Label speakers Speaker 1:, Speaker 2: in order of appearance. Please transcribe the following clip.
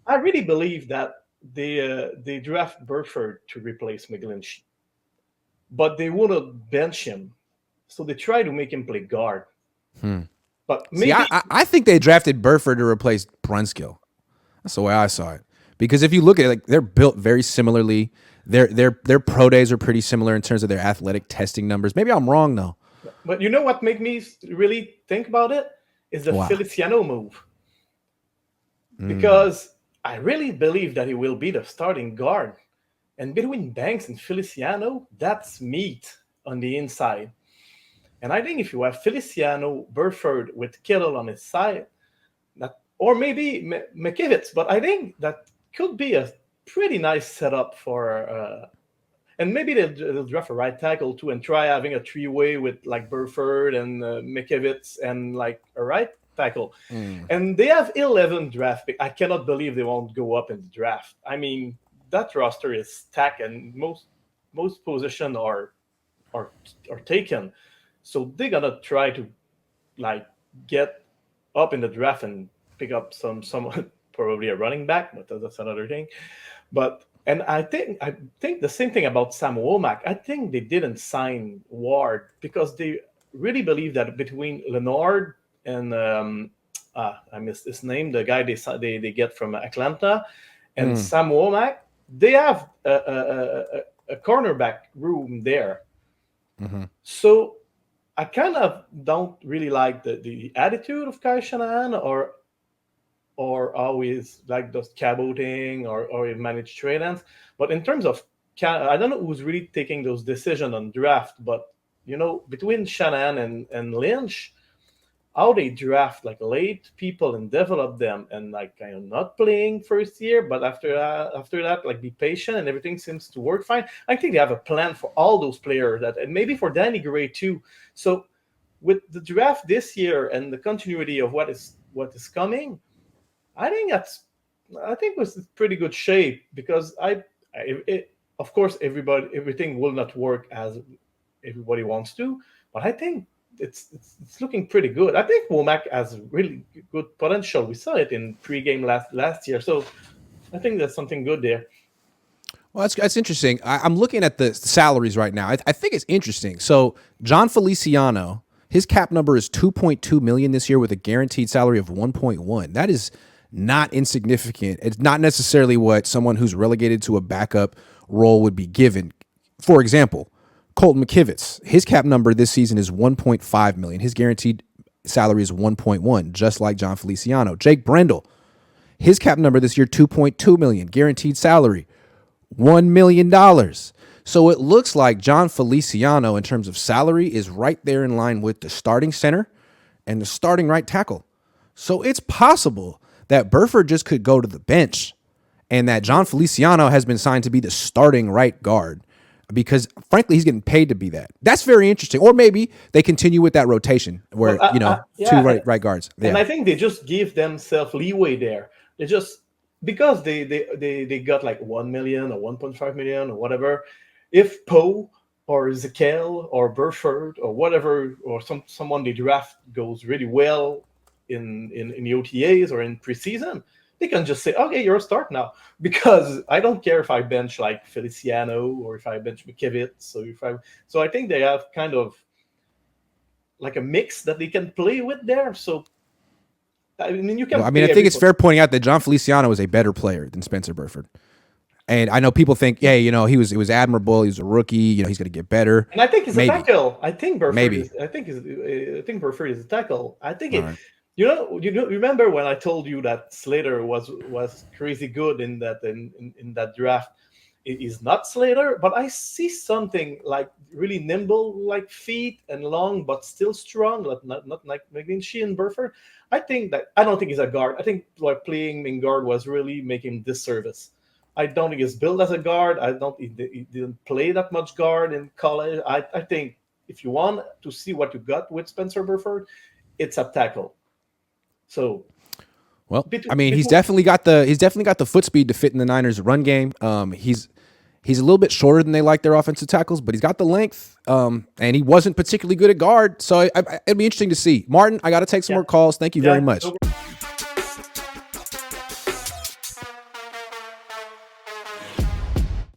Speaker 1: I really believe that they draft Burford to replace McGlinchey, but they wouldn't bench him, so they try to make him play guard.
Speaker 2: Hmm.
Speaker 1: But
Speaker 2: See,
Speaker 1: maybe
Speaker 2: I think they drafted Burford to replace Brunskill. That's the way I saw it. Because if you look at it, like they're built very similarly. Their pro days are pretty similar in terms of their athletic testing numbers. Maybe I'm wrong though.
Speaker 1: But you know what made me really think about it is the
Speaker 2: Wow.
Speaker 1: Feliciano move,
Speaker 2: Mm.
Speaker 1: because I really believe that he will be the starting guard. And between Banks and Feliciano, that's meat on the inside. And I think if you have Feliciano, Burford with Kittle on his side, that, or maybe McKivitz, but I think that could be a pretty nice setup for. And maybe they'll draft a right tackle too, and try having a three-way with like Burford and McKivitz and like a right tackle.
Speaker 2: Mm.
Speaker 1: And they have 11 draft pick. I cannot believe they won't go up in the draft. I mean, that roster is stacked, and most position are are taken. So they're gonna try to like get up in the draft and pick up someone probably a running back, but that's another thing. But and I think the same thing about Sam Womack. I think they didn't sign Ward because they really believe that between Leonard and I missed his name, the guy they get from Atlanta, and
Speaker 2: Mm.
Speaker 1: Sam Womack, they have a cornerback room there.
Speaker 2: Mm-hmm.
Speaker 1: So I kind of don't really like the attitude of Kai Shanahan, or always like those caboting or managed trade ends. But in terms of, I don't know who's really taking those decisions on draft, but between Shanahan and Lynch, how they draft like late people and develop them, and like kind of not playing first year, but after that like be patient, and everything seems to work fine. I think they have a plan for all those players, that and maybe for Danny Gray too. So with the draft this year and the continuity of what is coming, I think was in pretty good shape, because of course everything will not work as everybody wants to, but I think it's looking pretty good. I think Womack has really good potential. We saw it in pregame last year, so I think there's something good there.
Speaker 2: Well, that's interesting. I'm looking at the salaries right now. I think it's interesting. So John Feliciano, his cap number is 2.2 million this year with a guaranteed salary of 1.1. That is not insignificant. It's not necessarily what someone who's relegated to a backup role would be given. For example, Colton McKivitz, his cap number this season is 1.5 million. His guaranteed salary is 1.1, just like John Feliciano. Jake Brendel, his cap number this year 2.2 million, guaranteed salary $1 million. So it looks like John Feliciano, in terms of salary, is right there in line with the starting center and the starting right tackle. So it's possible that Burford just could go to the bench and that John Feliciano has been signed to be the starting right guard, because frankly, he's getting paid to be that. That's very interesting. Or maybe they continue with that rotation where,
Speaker 1: But
Speaker 2: two
Speaker 1: yeah,
Speaker 2: right guards.
Speaker 1: and
Speaker 2: Yeah.
Speaker 1: I think they just give themselves leeway there. They just, because they got like 1 million or 1.5 million or whatever. If Poe or Ezekiel or Burford or whatever, or someone they draft goes really well in the OTAs or in preseason, they can just say, okay, you're a start now. Because I don't care if I bench like Feliciano or if I bench McKivitz. So I think they have kind of like a mix that they can play with there. So I mean, you
Speaker 2: Well,
Speaker 1: can
Speaker 2: I mean,
Speaker 1: play
Speaker 2: I think it's
Speaker 1: everybody.
Speaker 2: fair pointing out that John Feliciano is a better player than Spencer Burford. And I know people think, yeah, it was admirable. He was a rookie. He's going to get better.
Speaker 1: And I think he's a
Speaker 2: Maybe,
Speaker 1: tackle. I think Burford
Speaker 2: maybe.
Speaker 1: is. I think Burford is a tackle. I think
Speaker 2: All
Speaker 1: it.
Speaker 2: right.
Speaker 1: Remember when I told you that Slater was crazy good in that draft? It is not Slater, but I see something like really nimble, like feet and long, but still strong, not like McGlinchey and Burford. I don't think he's a guard. I think like playing in guard was really making disservice. I don't think he's built as a guard. I don't. He didn't play that much guard in college. I think if you want to see what you got with Spencer Burford, it's a tackle. So
Speaker 2: Well, I
Speaker 1: between,
Speaker 2: mean, he's
Speaker 1: between
Speaker 2: definitely got the foot speed to fit in the Niners' run game. He's a little bit shorter than they like their offensive tackles, but he's got the length. And he wasn't particularly good at guard, so it'd be interesting to see. Martin, I got to take some
Speaker 1: yeah,
Speaker 2: more calls. Thank you very
Speaker 1: yeah.
Speaker 2: much.
Speaker 1: No